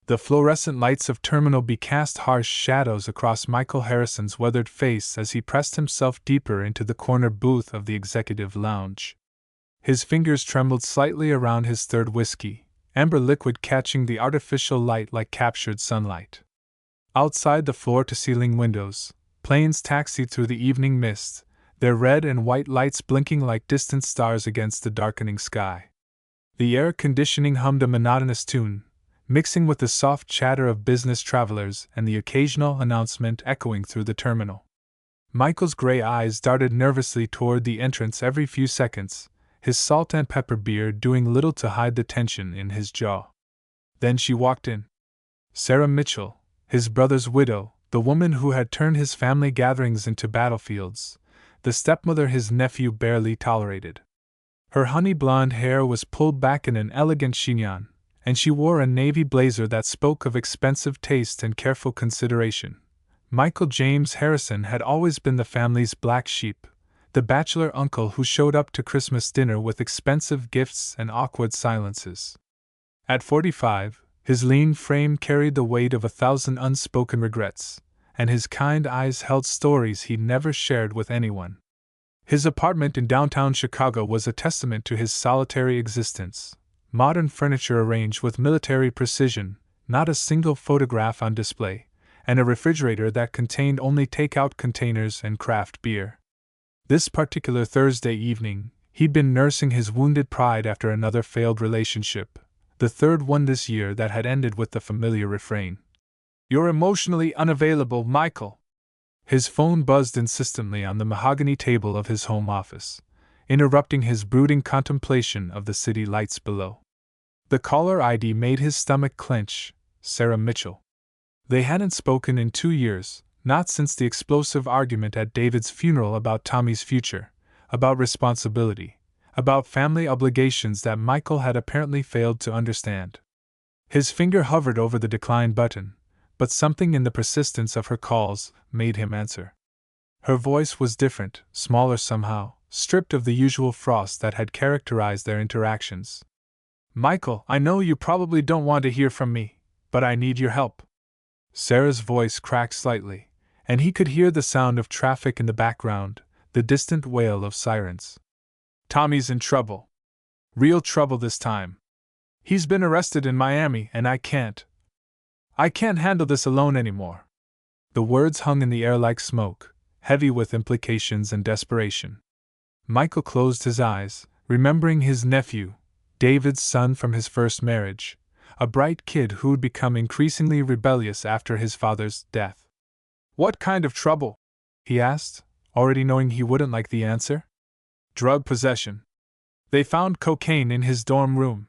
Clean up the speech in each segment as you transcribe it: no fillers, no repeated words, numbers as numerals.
The fluorescent lights of Terminal B cast harsh shadows across Michael Harrison's weathered face as he pressed himself deeper into the corner booth of the executive lounge. His fingers trembled slightly around his third whiskey, amber liquid catching the artificial light like captured sunlight. Outside the floor-to-ceiling windows, planes taxied through the evening mist, their red and white lights blinking like distant stars against the darkening sky. The air conditioning hummed a monotonous tune, mixing with the soft chatter of business travelers and the occasional announcement echoing through the terminal. Michael's gray eyes darted nervously toward the entrance every few seconds, his salt and pepper beard doing little to hide the tension in his jaw. Then she walked in. Sarah Mitchell, his brother's widow, the woman who had turned his family gatherings into battlefields, the stepmother his nephew barely tolerated. Her honey blonde hair was pulled back in an elegant chignon, and she wore a navy blazer that spoke of expensive taste and careful consideration. Michael James Harrison had always been the family's black sheep, the bachelor uncle who showed up to Christmas dinner with expensive gifts and awkward silences. At 45, his lean frame carried the weight of 1,000 unspoken regrets, and his kind eyes held stories he'd never shared with anyone. His apartment in downtown Chicago was a testament to his solitary existence. Modern furniture arranged with military precision, not a single photograph on display, and a refrigerator that contained only take-out containers and craft beer. This particular Thursday evening, he'd been nursing his wounded pride after another failed relationship, the third one this year that had ended with the familiar refrain, "You're emotionally unavailable, Michael." His phone buzzed insistently on the mahogany table of his home office, interrupting his brooding contemplation of the city lights below. The caller ID made his stomach clench. Sarah Mitchell. They hadn't spoken in 2 years, not since the explosive argument at David's funeral about Tommy's future, about responsibility, about family obligations that Michael had apparently failed to understand. His finger hovered over the decline button, but something in the persistence of her calls made him answer. Her voice was different, smaller somehow, stripped of the usual frost that had characterized their interactions. "Michael, I know you probably don't want to hear from me, but I need your help." Sarah's voice cracked slightly, and he could hear the sound of traffic in the background, the distant wail of sirens. "Tommy's in trouble. Real trouble this time. He's been arrested in Miami and I can't handle this alone anymore." The words hung in the air like smoke, heavy with implications and desperation. Michael closed his eyes, remembering his nephew, David's son from his first marriage, a bright kid who'd become increasingly rebellious after his father's death. "What kind of trouble?" he asked, already knowing he wouldn't like the answer. "Drug possession. They found cocaine in his dorm room.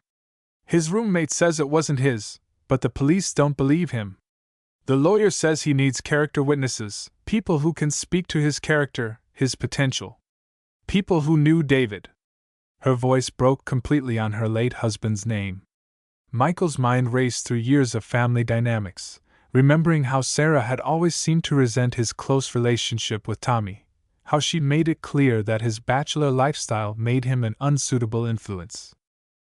His roommate says it wasn't his, but the police don't believe him. The lawyer says he needs character witnesses, people who can speak to his character, his potential. People who knew David." Her voice broke completely on her late husband's name. Michael's mind raced through years of family dynamics, remembering how Sarah had always seemed to resent his close relationship with Tommy, how she'd made it clear that his bachelor lifestyle made him an unsuitable influence.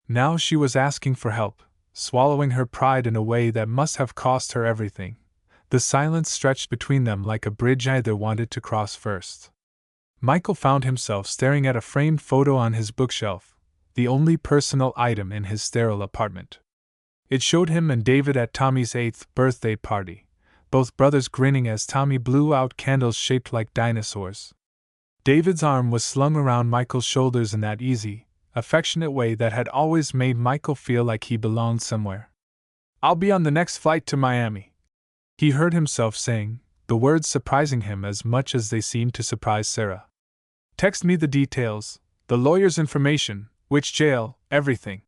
Now she was asking for help, swallowing her pride in a way that must have cost her everything. The silence stretched between them like a bridge either wanted to cross first. Michael found himself staring at a framed photo on his bookshelf, the only personal item in his sterile apartment. It showed him and David at Tommy's 8th birthday party, both brothers grinning as Tommy blew out candles shaped like dinosaurs. David's arm was slung around Michael's shoulders in that easy, affectionate way that had always made Michael feel like he belonged somewhere. "I'll be on the next flight to Miami," he heard himself saying, the words surprising him as much as they seemed to surprise Sarah. "Text me the details, the lawyer's information, which jail, everything."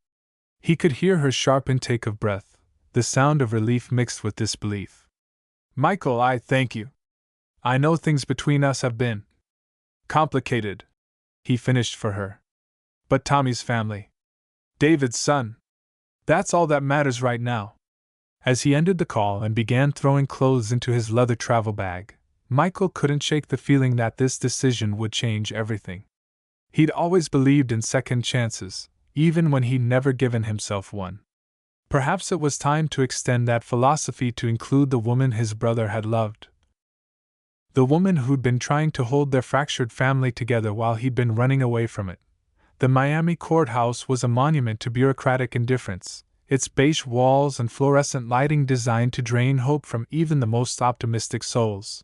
He could hear her sharp intake of breath, the sound of relief mixed with disbelief. "Michael, I thank you. I know things between us have been complicated," he finished for her. "But Tommy's family, David's son, that's all that matters right now." As he ended the call and began throwing clothes into his leather travel bag, Michael couldn't shake the feeling that this decision would change everything. He'd always believed in second chances, even when he'd never given himself one. Perhaps it was time to extend that philosophy to include the woman his brother had loved. The woman who'd been trying to hold their fractured family together while he'd been running away from it. The Miami courthouse was a monument to bureaucratic indifference, its beige walls and fluorescent lighting designed to drain hope from even the most optimistic souls.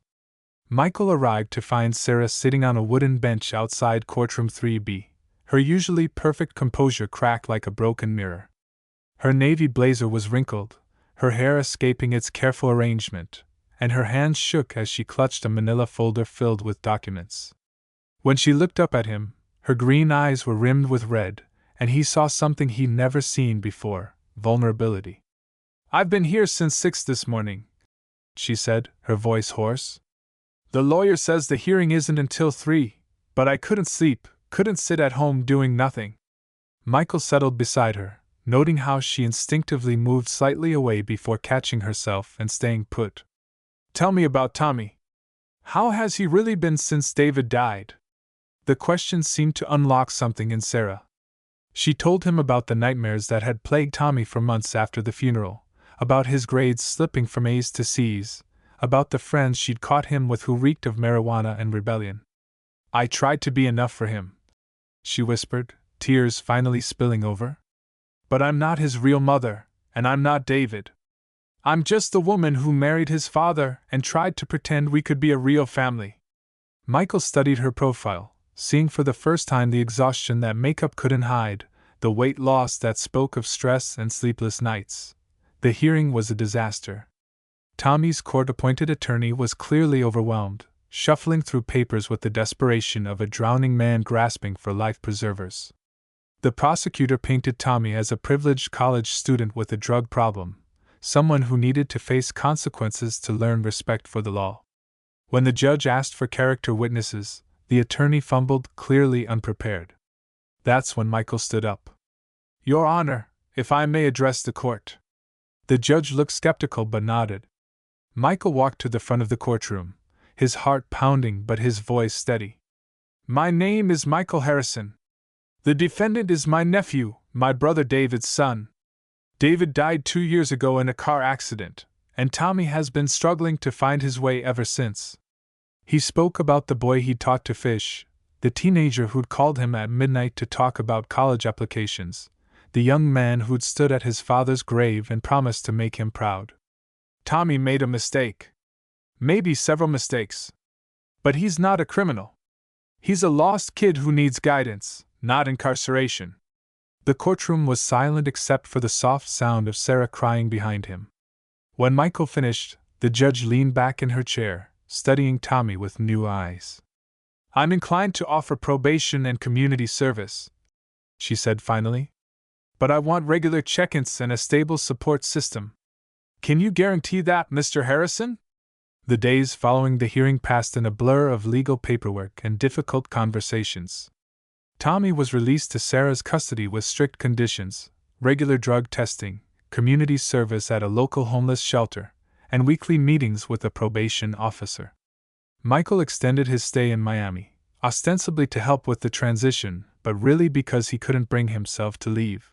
Michael arrived to find Sarah sitting on a wooden bench outside courtroom 3B, her usually perfect composure cracked like a broken mirror. Her navy blazer was wrinkled, her hair escaping its careful arrangement, and her hands shook as she clutched a manila folder filled with documents. When she looked up at him, her green eyes were rimmed with red, and he saw something he'd never seen before: vulnerability. "I've been here since 6 this morning," she said, her voice hoarse. "The lawyer says the hearing isn't until 3, but I couldn't sleep, couldn't sit at home doing nothing." Michael settled beside her, noting how she instinctively moved slightly away before catching herself and staying put. "Tell me about Tommy. How has he really been since David died?" The question seemed to unlock something in Sarah. She told him about the nightmares that had plagued Tommy for months after the funeral, about his grades slipping from A's to C's, about the friends she'd caught him with who reeked of marijuana and rebellion. "I tried to be enough for him," she whispered, tears finally spilling over. "But I'm not his real mother, and I'm not David. I'm just the woman who married his father and tried to pretend we could be a real family." Michael studied her profile, seeing for the first time the exhaustion that makeup couldn't hide, the weight loss that spoke of stress and sleepless nights. The hearing was a disaster. Tommy's court-appointed attorney was clearly overwhelmed, shuffling through papers with the desperation of a drowning man grasping for life preservers. The prosecutor painted Tommy as a privileged college student with a drug problem, someone who needed to face consequences to learn respect for the law. When the judge asked for character witnesses, the attorney fumbled, clearly unprepared. That's when Michael stood up. "Your Honor, if I may address the court." The judge looked skeptical but nodded. Michael walked to the front of the courtroom, his heart pounding but his voice steady. "My name is Michael Harrison. The defendant is my nephew, my brother David's son. David died 2 years ago in a car accident, and Tommy has been struggling to find his way ever since." He spoke about the boy he'd taught to fish, the teenager who'd called him at midnight to talk about college applications, the young man who'd stood at his father's grave and promised to make him proud. "Tommy made a mistake. Maybe several mistakes. But he's not a criminal. He's a lost kid who needs guidance, not incarceration." The courtroom was silent except for the soft sound of Sarah crying behind him. When Michael finished, the judge leaned back in her chair, studying Tommy with new eyes. "I'm inclined to offer probation and community service," she said finally. "But I want regular check-ins and a stable support system. Can you guarantee that, Mr. Harrison?" The days following the hearing passed in a blur of legal paperwork and difficult conversations. Tommy was released to Sarah's custody with strict conditions: regular drug testing, community service at a local homeless shelter, and weekly meetings with a probation officer. Michael extended his stay in Miami, ostensibly to help with the transition, but really because he couldn't bring himself to leave.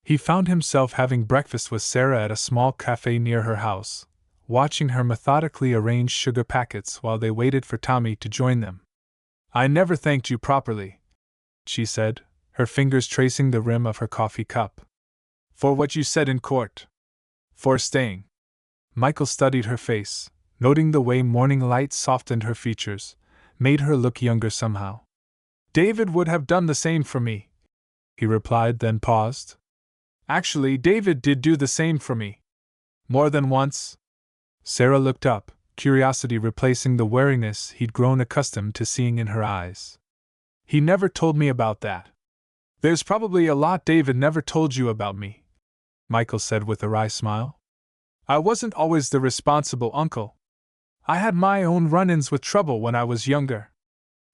He found himself having breakfast with Sarah at a small cafe near her house, watching her methodically arrange sugar packets while they waited for Tommy to join them. "I never thanked you properly," she said, her fingers tracing the rim of her coffee cup. "For what you said in court. For staying." Michael studied her face, noting the way morning light softened her features, made her look younger somehow. "David would have done the same for me," he replied, then paused. "Actually, David did do the same for me. More than once." Sarah looked up, curiosity replacing the wariness he'd grown accustomed to seeing in her eyes. "He never told me about that." "There's probably a lot David never told you about me," Michael said with a wry smile. "I wasn't always the responsible uncle. I had my own run-ins with trouble when I was younger."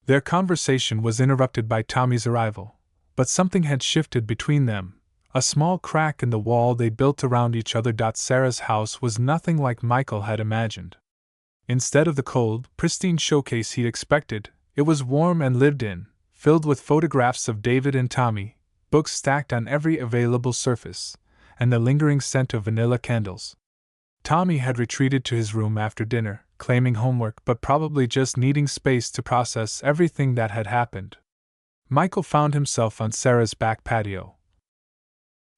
Their conversation was interrupted by Tommy's arrival, but something had shifted between them. A small crack in the wall they built around each other. Sarah's house was nothing like Michael had imagined. Instead of the cold, pristine showcase he'd expected, it was warm and lived in, filled with photographs of David and Tommy, books stacked on every available surface, and the lingering scent of vanilla candles. Tommy had retreated to his room after dinner, claiming homework but probably just needing space to process everything that had happened. Michael found himself on Sarah's back patio,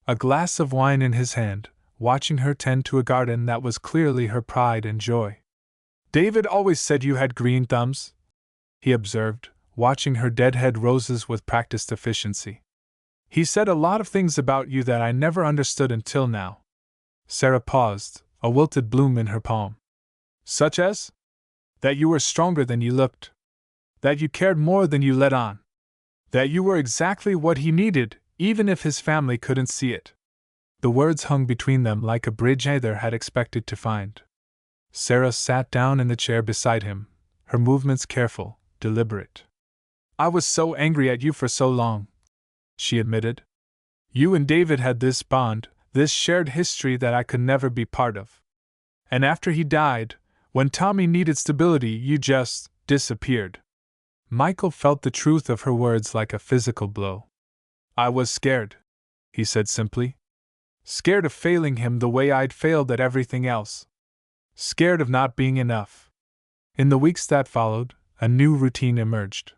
a glass of wine in his hand, watching her tend to a garden that was clearly her pride and joy. "David always said you had green thumbs," he observed, watching her deadhead roses with practiced efficiency. "He said a lot of things about you that I never understood until now." Sarah paused, a wilted bloom in her palm. "Such as? That you were stronger than you looked. That you cared more than you let on. That you were exactly what he needed, even if his family couldn't see it." The words hung between them like a bridge neither had expected to find. Sarah sat down in the chair beside him, her movements careful, deliberate. "I was so angry at you for so long," she admitted. "You and David had this bond, this shared history that I could never be part of. And after he died, when Tommy needed stability, you just disappeared." Michael felt the truth of her words like a physical blow. "I was scared," he said simply. "Scared of failing him the way I'd failed at everything else. Scared of not being enough." In the weeks that followed, a new routine emerged.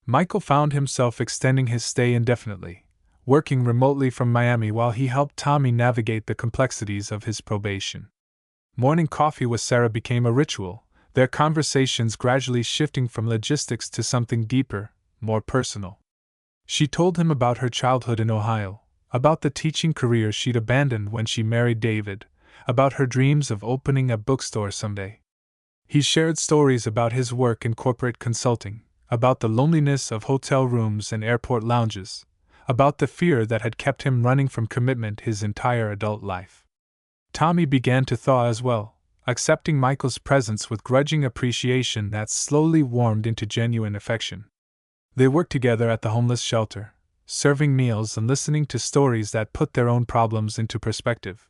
Michael found himself extending his stay indefinitely, working remotely from Miami while he helped Tommy navigate the complexities of his probation. Morning coffee with Sarah became a ritual, their conversations gradually shifting from logistics to something deeper, more personal. She told him about her childhood in Ohio, about the teaching career she'd abandoned when she married David, about her dreams of opening a bookstore someday. He shared stories about his work in corporate consulting, about the loneliness of hotel rooms and airport lounges, about the fear that had kept him running from commitment his entire adult life. Tommy began to thaw as well, accepting Michael's presence with grudging appreciation that slowly warmed into genuine affection. They worked together at the homeless shelter, serving meals and listening to stories that put their own problems into perspective.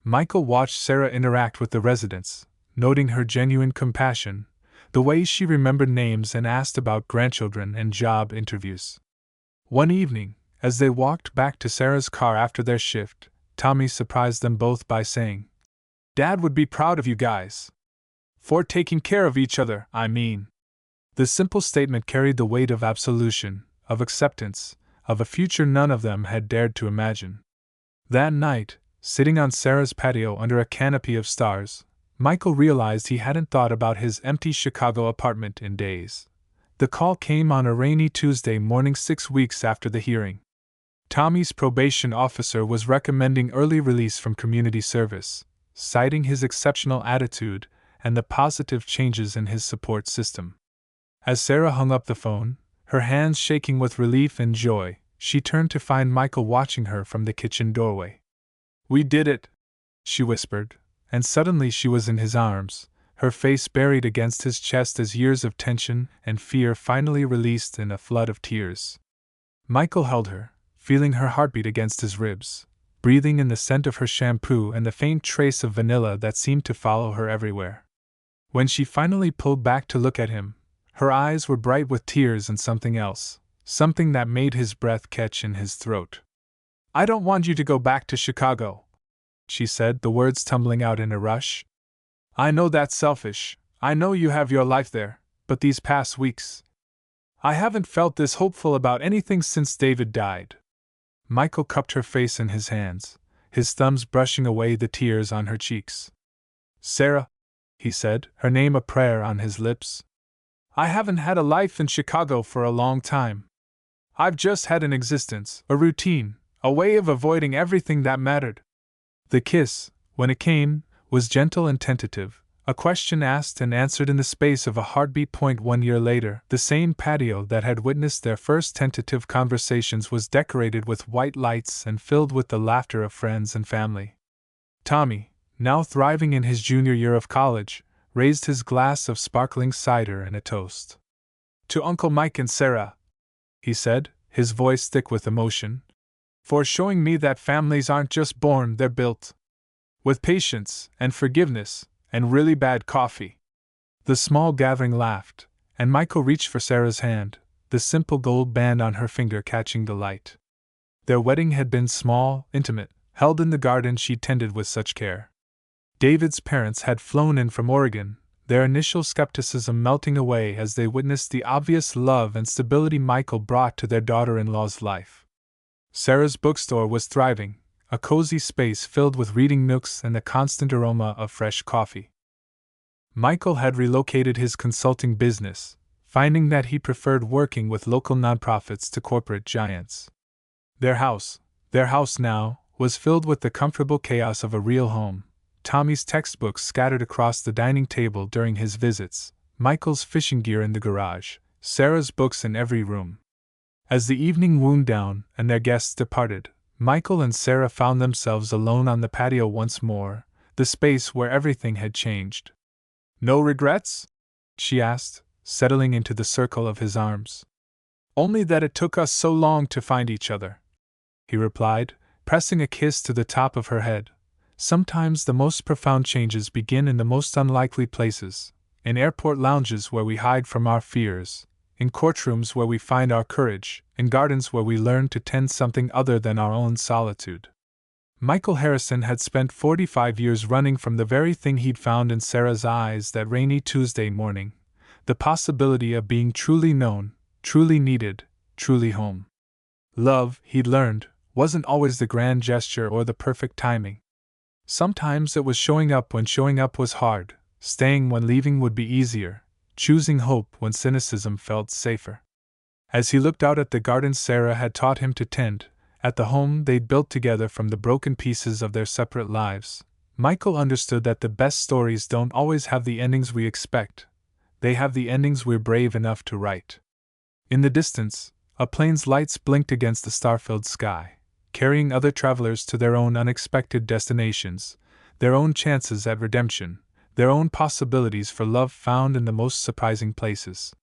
Michael watched Sarah interact with the residents, noting her genuine compassion, the way she remembered names and asked about grandchildren and job interviews. One evening, as they walked back to Sarah's car after their shift, Tommy surprised them both by saying, "Dad would be proud of you guys. For taking care of each other, I mean." The simple statement carried the weight of absolution, of acceptance, of a future none of them had dared to imagine. That night, sitting on Sarah's patio under a canopy of stars, Michael realized he hadn't thought about his empty Chicago apartment in days. The call came on a rainy Tuesday morning 6 weeks after the hearing. Tommy's probation officer was recommending early release from community service, citing his exceptional attitude and the positive changes in his support system. As Sarah hung up the phone, her hands shaking with relief and joy, she turned to find Michael watching her from the kitchen doorway. "We did it," she whispered, and suddenly she was in his arms, her face buried against his chest as years of tension and fear finally released in a flood of tears. Michael held her, feeling her heartbeat against his ribs, breathing in the scent of her shampoo and the faint trace of vanilla that seemed to follow her everywhere. When she finally pulled back to look at him, her eyes were bright with tears and something else, something that made his breath catch in his throat. "I don't want you to go back to Chicago," she said, the words tumbling out in a rush. "I know that's selfish, I know you have your life there, but these past weeks, I haven't felt this hopeful about anything since David died." Michael cupped her face in his hands, his thumbs brushing away the tears on her cheeks. "Sarah," he said, her name a prayer on his lips, "I haven't had a life in Chicago for a long time. I've just had an existence, a routine, a way of avoiding everything that mattered." The kiss, when it came, was gentle and tentative, a question asked and answered in the space of a heartbeat. 1 year later, the same patio that had witnessed their first tentative conversations was decorated with white lights and filled with the laughter of friends and family. Tommy, now thriving in his junior year of college, raised his glass of sparkling cider and a toast. "To Uncle Mike and Sarah," he said, his voice thick with emotion, "for showing me that families aren't just born, they're built. With patience, and forgiveness, and really bad coffee." The small gathering laughed, and Michael reached for Sarah's hand, the simple gold band on her finger catching the light. Their wedding had been small, intimate, held in the garden she tended with such care. David's parents had flown in from Oregon, their initial skepticism melting away as they witnessed the obvious love and stability Michael brought to their daughter-in-law's life. Sarah's bookstore was thriving, a cozy space filled with reading nooks and the constant aroma of fresh coffee. Michael had relocated his consulting business, finding that he preferred working with local nonprofits to corporate giants. Their house now, was filled with the comfortable chaos of a real home. Tommy's textbooks scattered across the dining table during his visits, Michael's fishing gear in the garage, Sarah's books in every room. As the evening wound down and their guests departed, Michael and Sarah found themselves alone on the patio once more, the space where everything had changed. "No regrets?" she asked, settling into the circle of his arms. "Only that it took us so long to find each other," he replied, pressing a kiss to the top of her head. "Sometimes the most profound changes begin in the most unlikely places, in airport lounges where we hide from our fears, in courtrooms where we find our courage, in gardens where we learn to tend something other than our own solitude." Michael Harrison had spent 45 years running from the very thing he'd found in Sarah's eyes that rainy Tuesday morning, the possibility of being truly known, truly needed, truly home. Love, he'd learned, wasn't always the grand gesture or the perfect timing. Sometimes it was showing up when showing up was hard, staying when leaving would be easier, choosing hope when cynicism felt safer. As he looked out at the garden Sarah had taught him to tend, at the home they'd built together from the broken pieces of their separate lives, Michael understood that the best stories don't always have the endings we expect. They have the endings we're brave enough to write. In the distance, a plane's lights blinked against the star-filled sky, carrying other travelers to their own unexpected destinations, their own chances at redemption, their own possibilities for love found in the most surprising places.